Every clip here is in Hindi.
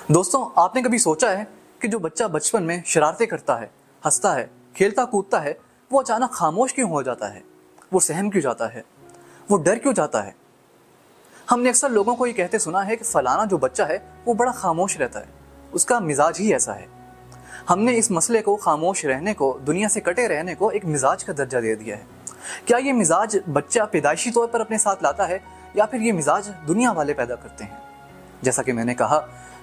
दोस्तों, आपने कभी सोचा है कि जो बच्चा बचपन में शरारतें करता है, हंसता है, खेलता कूदता है, वो अचानक खामोश क्यों हो जाता है? वो सहम क्यों जाता है? वो डर क्यों जाता है? हमने अक्सर लोगों को ये कहते सुना है कि फलाना जो बच्चा है वो बड़ा खामोश रहता है, उसका मिजाज ही ऐसा है। हमने इस मसले को, खामोश रहने को, दुनिया से कटे रहने को एक मिजाज का दर्जा दे दिया है। क्या ये मिजाज बच्चा पैदाइशी तौर पर अपने साथ लाता है या फिर ये मिजाज दुनिया वाले पैदा करते हैं? जैसा कि मैंने कहा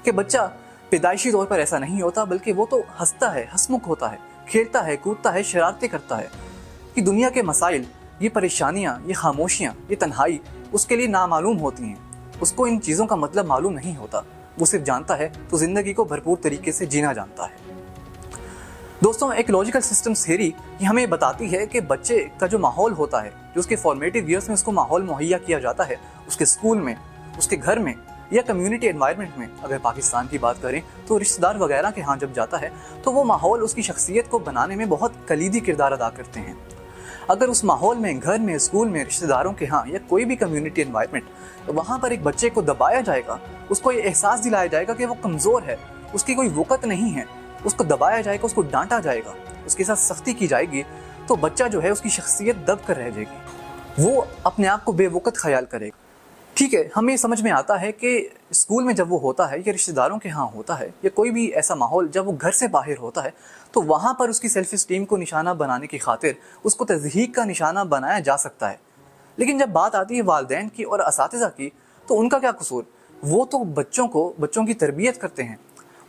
कि बच्चा पैदाइशी तौर पर ऐसा नहीं होता, बल्कि वो तो हंसता है, हंसमुख होता है, खेलता है, कूदता है, शरारतें करता है कि दुनिया के मसाइल, ये परेशानियां, ये खामोशियां, ये तन्हाई उसके लिए नामालूम होती हैं। उसको इन चीज़ों का मतलब मालूम नहीं होता। वो सिर्फ जानता है तो ज़िंदगी को भरपूर तरीके से जीना जानता है। दोस्तों, एक लॉजिकल सिस्टम थ्योरी ये हमें बताती है कि बच्चे का जो माहौल होता है, जो उसके फॉर्मेटिव ईयर्स में उसको माहौल मुहैया किया जाता है, उसके स्कूल में, उसके घर में या कम्युनिटी एनवायरनमेंट में, अगर पाकिस्तान की बात करें तो रिश्तेदार वगैरह के यहाँ जब जाता है तो वो माहौल उसकी शख्सियत को बनाने में बहुत कलीदी किरदार अदा करते हैं। अगर उस माहौल में, घर में, स्कूल में, रिश्तेदारों के यहाँ या कोई भी कम्युनिटी एनवायरनमेंट, तो वहाँ पर एक बच्चे को दबाया जाएगा, उसको ये एहसास दिलाया जाएगा कि वो कमज़ोर है, उसकी कोई वक़्त नहीं है, उसको दबाया जाएगा, उसको डांटा जाएगा, उसके साथ सख्ती की जाएगी, तो बच्चा जो है उसकी शख्सियत दब कर रह जाएगी। वो अपने आप को बेवकूफ़ ख्याल करेगा। ठीक है, हमें समझ में आता है कि स्कूल में जब वो होता है या रिश्तेदारों के यहाँ होता है या कोई भी ऐसा माहौल जब वो घर से बाहर होता है तो वहाँ पर उसकी सेल्फ इस्टीम को निशाना बनाने की खातिर उसको तज़हीक का निशाना बनाया जा सकता है। लेकिन जब बात आती है वालिदैन की और असातिज़ा की, तो उनका क्या कसूर? वो तो बच्चों की तरबियत करते हैं,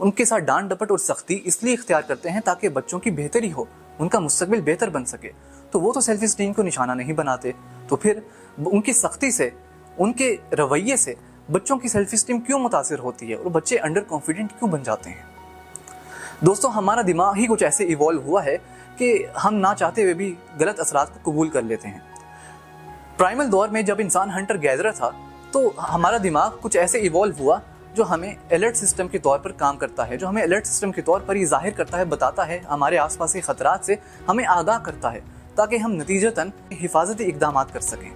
उनके साथ डांट डपट और सख्ती इसलिए इख्तियार करते हैं ताकि बच्चों की बेहतरी हो, उनका मुस्तकबिल बेहतर बन सके। तो वो तो सेल्फ इस्टीम को निशाना नहीं बनाते, तो फिर उनकी सख्ती से, उनके रवैये से बच्चों की सेल्फ इस्टीम क्यों मुतासिर होती है और बच्चे अंडर कॉन्फिडेंट क्यों बन जाते हैं? दोस्तों, हमारा दिमाग ही कुछ ऐसे इवॉल्व हुआ है कि हम ना चाहते हुए भी गलत असरात को कबूल कर लेते हैं। प्राइमल दौर में जब इंसान हंटर गैदरर था तो हमारा दिमाग कुछ ऐसे इवॉल्व हुआ जो हमें अलर्ट सिस्टम के तौर पर काम करता है, जो हमें अलर्ट सिस्टम के तौर पर ये जाहिर करता है, बताता है, हमारे आसपास के खतरात से हमें आगाह करता है ताकि हम नतीजतन हिफाजती इक़दाम कर सकें।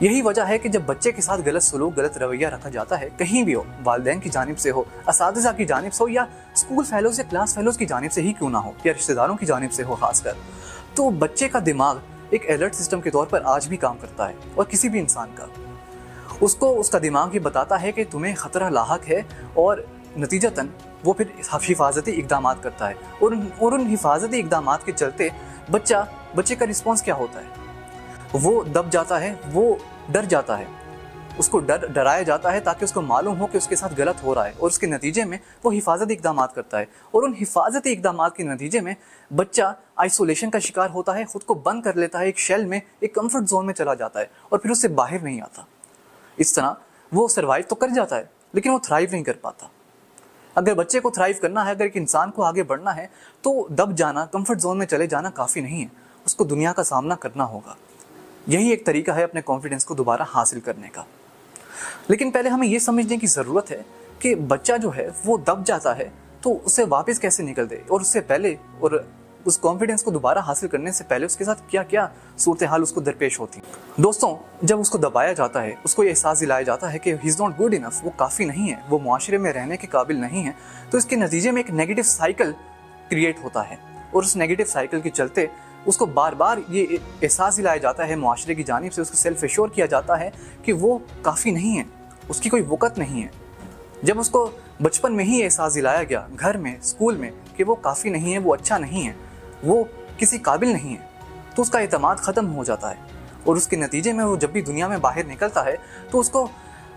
यही वजह है कि जब बच्चे के साथ गलत सलूक, गलत रवैया रखा जाता है, कहीं भी हो, वालिदैन की जानिब से हो, असातिज़ा की जानिब से हो या स्कूल फेलोज या क्लास फेलोज की जानिब से ही क्यों ना हो या रिश्तेदारों की जानिब से हो खासकर, तो बच्चे का दिमाग एक अलर्ट सिस्टम के तौर पर आज भी काम करता है। और किसी भी इंसान का, उसको उसका दिमाग ये बताता है कि तुम्हें ख़तरा लाहक है और नतीजतन वो फिर हिफाजती इक़दाम करता है। और उन हिफाजती इक़दाम के चलते बच्चे का रिस्पॉन्स क्या होता है? वो दब जाता है, वो डर जाता है, उसको डराया जाता है ताकि उसको मालूम हो कि उसके साथ गलत हो रहा है, और उसके नतीजे में वो हिफाजती इक़दाम करता है। और उन हिफाजती इक़दाम के नतीजे में बच्चा आइसोलेशन का शिकार होता है, ख़ुद को बंद कर लेता है, एक शेल में, एक कम्फर्ट जोन में चला जाता है और फिर उससे बाहर नहीं आता। इस तरह वो सर्वाइव तो कर जाता है लेकिन वो थ्राइव नहीं कर पाता। अगर बच्चे को थ्राइव करना है, अगर एक इंसान को आगे बढ़ना है, तो दब जाना, कम्फर्ट जोन में चले जाना काफ़ी नहीं है, उसको दुनिया का सामना करना होगा। यही एक तरीका है अपने कॉन्फिडेंस को दोबारा हासिल करने का। लेकिन पहले हमें यह समझने की ज़रूरत है कि बच्चा जो है वो दब जाता है तो उससे वापस कैसे निकल दे, और उससे पहले, और उस कॉन्फिडेंस को दोबारा हासिल करने से पहले उसके साथ क्या क्या सूरत हाल उसको दरपेश होती है। दोस्तों, जब उसको दबाया जाता है, उसको ये एहसास दिलाया जाता है कि he is not good enough, वो काफ़ी नहीं है, वो मुआशरे में रहने के काबिल नहीं है, तो इसके नतीजे में एक नेगेटिव साइकिल क्रिएट होता है। और उस नेगेटिव साइकिल के चलते उसको बार बार ये एहसास दिलाया जाता है मुआशरे की जानिब से, उसको सेल्फ एश्योर किया जाता है कि वो काफ़ी नहीं है, उसकी कोई वक़्त नहीं है। जब उसको बचपन में ही एहसास दिलाया गया, घर में, स्कूल में, कि वो काफ़ी नहीं है, वो अच्छा नहीं है, वो किसी काबिल नहीं है, तो उसका एतमाद ख़त्म हो जाता है। और उसके नतीजे में वो जब भी दुनिया में बाहर निकलता है तो उसको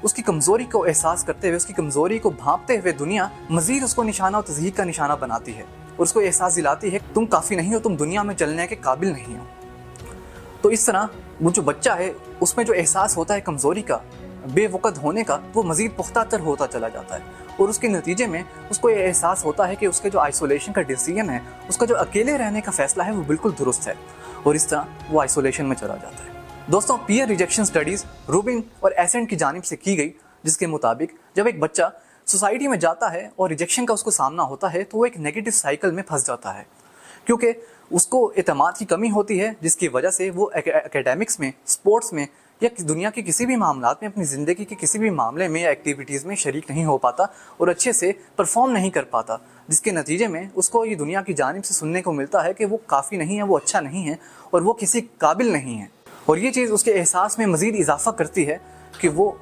उसकी कमज़ोरी को एहसास करते हुए, उसकी कमज़ोरी को भांपते हुए दुनिया मज़ीद उसको निशाना और तज़हीक का निशाना बनाती है और उसको एहसास दिलाती है तुम काफ़ी नहीं हो, तुम दुनिया में चलने के काबिल नहीं हो। तो इस तरह वो जो बच्चा है उसमें जो एहसास होता है कमज़ोरी का, बेवक़्त होने का, वो मज़ीद पुख्ता तर होता चला जाता है। और उसके नतीजे में उसको ये एहसास होता है कि उसके जो आइसोलेशन का डिसीजन है, उसका जो अकेले रहने का फ़ैसला है, वो बिल्कुल दुरुस्त है, और इस तरह वो आइसोलेशन में चला जाता है। दोस्तों, पीयर रिजेक्शन स्टडीज़ रूबिन और एसेंट की जानिब से की गई, जिसके मुताबिक जब एक बच्चा सोसाइटी में जाता है और रिजेक्शन का उसको सामना होता है तो वो एक नेगेटिव साइकिल में फंस जाता है, क्योंकि उसको एतमाद की कमी होती है, जिसकी वजह से वो एकेडमिक्स में, स्पोर्ट्स में या दुनिया के किसी भी मामलात में, अपनी ज़िंदगी के किसी भी मामले में या एक्टिविटीज़ में शरीक नहीं हो पाता और अच्छे से परफॉर्म नहीं कर पाता, जिसके नतीजे में उसको ये दुनिया की जानिब से सुनने को मिलता है कि वो काफ़ी नहीं है, वो अच्छा नहीं है और वो किसी काबिल नहीं है। और ये चीज़ उसके एहसास में मज़ीद इजाफा करती है कि वो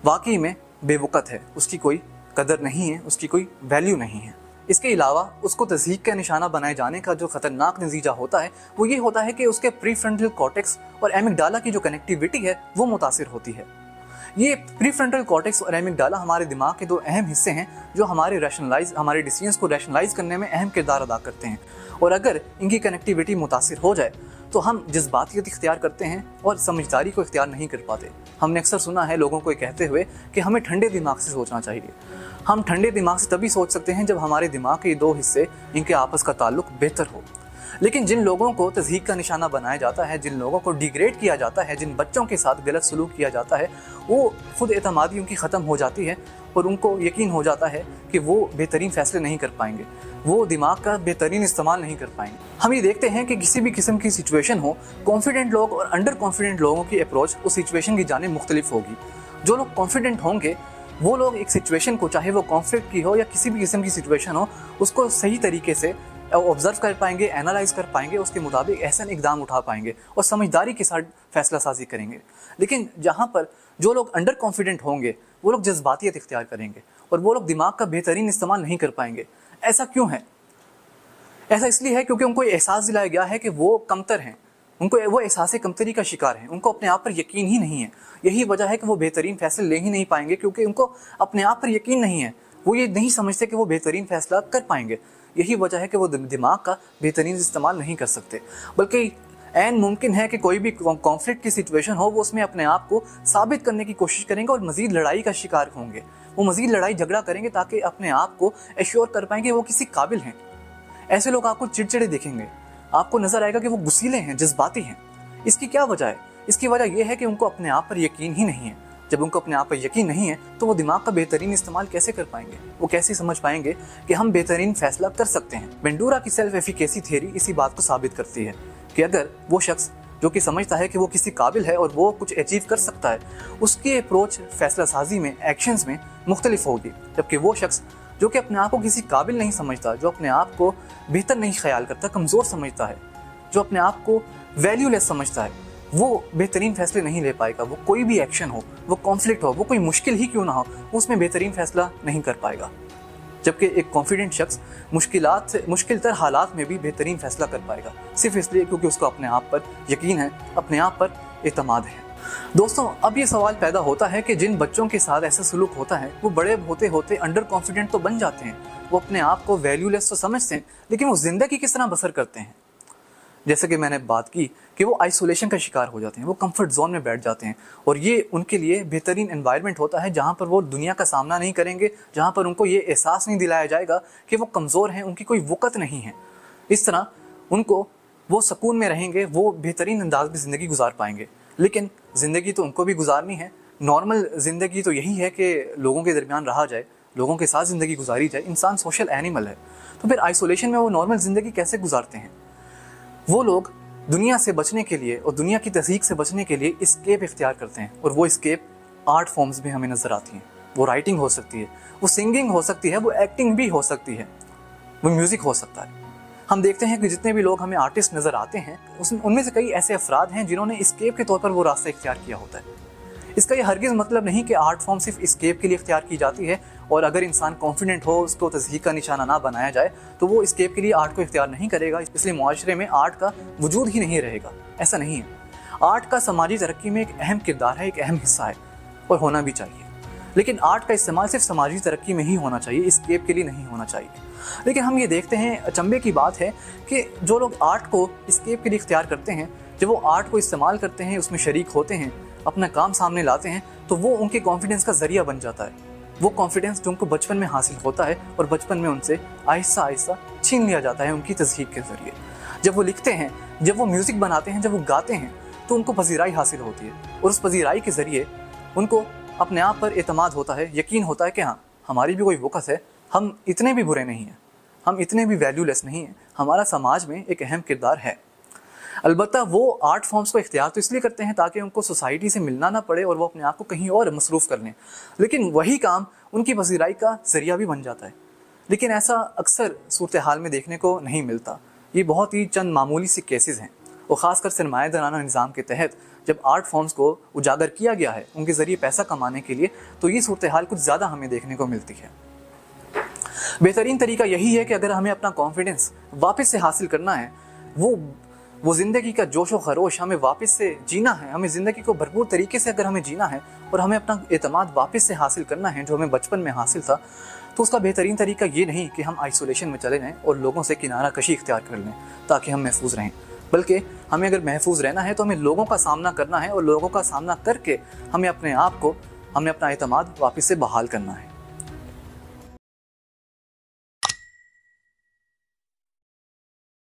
वाकई में बेवकत है, उसकी कोई कदर नहीं है, उसकी कोई वैल्यू नहीं है। इसके अलावा उसको तज़हीक का निशाना बनाए जाने का जो ख़तरनाक नतीजा होता है वो ये होता है कि उसके प्रीफ्रंटल कॉर्टेक्स और एमिगडाला की जो कनेक्टिविटी है वो मुतासिर होती है। ये प्रीफ्रंटल कॉर्टेक्स और एमिगडाला हमारे दिमाग के दो अहम हिस्से हैं जो हमारे डिसीजंस को रैशनलाइज करने में अहम किरदार अदा करते हैं। और अगर इनकी कनेक्टिविटी मुतासिर हो जाए तो हम जज्बातियत इख्तियार करते हैं और समझदारी को इख्तियार नहीं कर पाते। हमने अक्सर सुना है लोगों को कहते हुए कि हमें ठंडे दिमाग से सोचना चाहिए। हम ठंडे दिमाग से तभी सोच सकते हैं जब हमारे दिमाग के दो हिस्से, इनके आपस का ताल्लुक बेहतर हो। लेकिन जिन लोगों को तज़हीक का निशाना बनाया जाता है, जिन लोगों को डिग्रेड किया जाता है, जिन बच्चों के साथ गलत सलूक किया जाता है, वो खुद एतमादी उनकी ख़त्म हो जाती है और उनको यकीन हो जाता है कि वो बेहतरीन फ़ैसले नहीं कर पाएंगे, वो दिमाग का बेहतरीन इस्तेमाल नहीं कर पाएंगे। हम ये देखते हैं कि किसी भी किस्म की सिचुएशन हो, कॉन्फिडेंट लोग और अंडर कॉन्फिडेंट लोगों की अप्रोच उस सिचुएशन की जानिब मुख्तलिफ होगी। जो लोग कॉन्फिडेंट होंगे वो लोग एक सिचुएशन को, चाहे वो कॉन्फ्लिक्ट की हो या किसी भी किस्म की सिचुएशन हो, उसको सही तरीके से ऑब्जर्व कर पाएंगे, एनालाइज कर पाएंगे, उसके मुताबिक ऐसा इकदाम उठा पाएंगे और समझदारी के साथ फैसला साजी करेंगे। लेकिन जहाँ पर जो लोग अंडर कॉन्फिडेंट होंगे वो लोग जज्बातियत इख्तियार करेंगे और वो लोग दिमाग का बेहतरीन इस्तेमाल नहीं कर पाएंगे। ऐसा क्यों है? ऐसा इसलिए है क्योंकि उनको एहसास दिलाया गया है कि वो कमतर हैं, उनको वो एहसास कमतरी का शिकार हैं, उनको अपने आप पर यकीन ही नहीं है। यही वजह है कि वो बेहतरीन फैसले ले ही नहीं पाएंगे, क्योंकि उनको अपने आप पर यकीन नहीं है। वो ये नहीं समझते कि वो बेहतरीन फैसला कर पाएंगे। यही वजह है कि वो दिमाग का बेहतरीन इस्तेमाल नहीं कर सकते, बल्कि ऐन मुमकिन है कि कोई भी कॉन्फ्लिक्ट की सिचुएशन हो वो उसमें अपने आप को साबित करने की कोशिश करेंगे और मज़ीद लड़ाई का शिकार होंगे। वो मज़ीद लड़ाई झगड़ा करेंगे ताकि अपने आप को एश्योर कर पाएंगे वो किसी काबिल हैं। ऐसे लोग आपको चिड़चिड़े देखेंगे, आपको नजर आएगा कि वो गुस्सीले हैं, जज्बाती हैं। इसकी क्या वजह है? इसकी वजह यह है कि उनको अपने आप पर यकीन ही नहीं है। जब उनको अपने आप पर यकीन नहीं है तो वो दिमाग का बेहतरीन इस्तेमाल कैसे कर पाएंगे? वो कैसे समझ पाएंगे कि हम बेहतरीन फैसला कर सकते हैं? बेंडूरा की सेल्फ एफिकेसी थ्योरी इसी बात को साबित करती है कि अगर वो शख्स जो कि समझता है कि वो किसी काबिल है और वो कुछ अचीव कर सकता है, उसकी अप्रोच फैसला साजी में, एक्शंस में मुख्तलिफ होगी। जबकि वो शख्स जो कि अपने आप को किसी काबिल नहीं समझता, जो अपने आप को बेहतर नहीं ख्याल करता, कमज़ोर समझता है, जो अपने आप को वैल्यूलेस समझता है, वो बेहतरीन फैसले नहीं ले पाएगा। वो कोई भी एक्शन हो, वो कॉन्फ्लिक्ट हो, वो कोई मुश्किल ही क्यों ना हो, उसमें बेहतरीन फैसला नहीं कर पाएगा। जबकि एक कॉन्फिडेंट शख्स मुश्किल तर हालात में भी बेहतरीन फैसला कर पाएगा, सिर्फ इसलिए क्योंकि उसको अपने आप पर यकीन है, अपने आप पर एतमाद है। दोस्तों, अब ये सवाल पैदा होता है कि जिन बच्चों के साथ ऐसा सलूक होता है वो बड़े होते होते अंडर कॉन्फिडेंट तो बन जाते हैं, वो अपने आप को वैल्यूलेस तो समझते हैं, लेकिन वो जिंदगी किस तरह बसर करते हैं? जैसे कि मैंने बात की कि वो आइसोलेशन का शिकार हो जाते हैं, वो कंफर्ट जोन में बैठ जाते हैं और ये उनके लिए बेहतरीन एनवायरनमेंट होता है जहाँ पर वो दुनिया का सामना नहीं करेंगे, जहाँ पर उनको ये एहसास नहीं दिलाया जाएगा कि वो कमज़ोर हैं, उनकी कोई वक़्त नहीं है। इस तरह उनको वो सुकून में रहेंगे, वो बेहतरीन अंदाज में ज़िंदगी गुजार पाएंगे। लेकिन ज़िंदगी तो उनको भी गुजारनी है। नॉर्मल ज़िंदगी तो यही है कि लोगों के दरमियान रहा जाए, लोगों के साथ ज़िंदगी गुजारी जाए। इंसान सोशल एनिमल है, तो फिर आइसोलेशन में वो नॉर्मल ज़िंदगी कैसे गुजारते हैं? वो लोग दुनिया से बचने के लिए और दुनिया की तज़हीक से बचने के लिए एस्केप इख्तियार करते हैं, और वो एस्केप आर्ट फॉर्म्स में हमें नज़र आती हैं। वो राइटिंग हो सकती है, वो सिंगिंग हो सकती है, वो एक्टिंग भी हो सकती है, वो म्यूज़िक हो सकता है। हम देखते हैं कि जितने भी लोग हमें आर्टिस्ट नज़र आते हैं उनमें से कई ऐसे अफराद हैं जिन्होंने एस्केप के तौर पर वो रास्ता इख्तियार किया होता है। इसका ये हरगिज़ मतलब नहीं कि आर्ट फॉर्म सिर्फ एस्केप के लिए इख्तियार की जाती है और अगर इंसान कॉन्फिडेंट हो, उसको तज़हीक का निशाना ना बनाया जाए तो वो एस्केप के लिए आर्ट को इख्तियार नहीं करेगा, इसलिए मुआशरे में आर्ट का वजूद ही नहीं रहेगा। ऐसा नहीं है। आर्ट का समाजी तरक्की में एक अहम किरदार है, एक अहम हिस्सा है और होना भी चाहिए। लेकिन आर्ट का इस्तेमाल सिर्फ समाजी तरक्की में ही होना चाहिए, एस्केप के लिए नहीं होना चाहिए। लेकिन हम ये देखते हैं, अचंभे की बात है कि जो लोग आर्ट को एस्केप के लिए इख्तियार करते हैं, जब वो आर्ट को इस्तेमाल करते हैं, उसमें शरीक होते हैं, अपना काम सामने लाते हैं, तो वो उनके कॉन्फिडेंस का जरिया बन जाता है। वो कॉन्फिडेंस जो उनको बचपन में हासिल होता है और बचपन में उनसे आहिस्ता आहिस्ता छीन लिया जाता है उनकी तज़हीक के ज़रिए। जब वो लिखते हैं, जब वो म्यूज़िक बनाते हैं, जब वो गाते हैं, तो उनको पजीराई हासिल होती है और उस पजीराई के ज़रिए उनको अपने आप पर एतमाद होता है, यकीन होता है कि हाँ, हमारी भी कोई वक़्त है, हम इतने भी बुरे नहीं हैं, हम इतने भी वैल्यूलेस नहीं हैं, हमारा समाज में एक अहम किरदार है। अलबत्ता वो आर्ट फॉर्म्स को इख्तियार तो इसलिए करते हैं ताकि उनको सोसाइटी से मिलना ना पड़े और वो अपने आप को कहीं और मसरूफ़ कर लें, लेकिन वही काम उनकी पजीराई का ज़रिया भी बन जाता है। लेकिन ऐसा अक्सर सूरत हाल में देखने को नहीं मिलता। ये बहुत ही चंद मामूली सी केसेस हैं, और ख़ासकर सरमायादाराना निज़ाम के तहत जब आर्ट फॉर्म्स को उजागर किया गया है उनके ज़रिए पैसा कमाने के लिए, तो ये सूरत हाल कुछ ज़्यादा हमें देखने को मिलती है। बेहतरीन तरीका यही है कि अगर हमें अपना कॉन्फिडेंस वापस से हासिल करना है, वो ज़िंदगी का जोशो खरोश हमें वापस से जीना है, हमें ज़िंदगी को भरपूर तरीके से अगर हमें जीना है और हमें अपना एतमाद वापस से हासिल करना है जो हमें बचपन में हासिल था, तो उसका बेहतरीन तरीका ये नहीं कि हम आइसोलेशन में चले जाएं और लोगों से किनारा कशी इख्तियार कर लें ताकि हम महफूज रहें, बल्कि हमें अगर महफूज रहना है तो हमें लोगों का सामना करना है, और लोगों का सामना करके हमें अपने आप को, हमें अपना एतमाद वापस से बहाल करना है।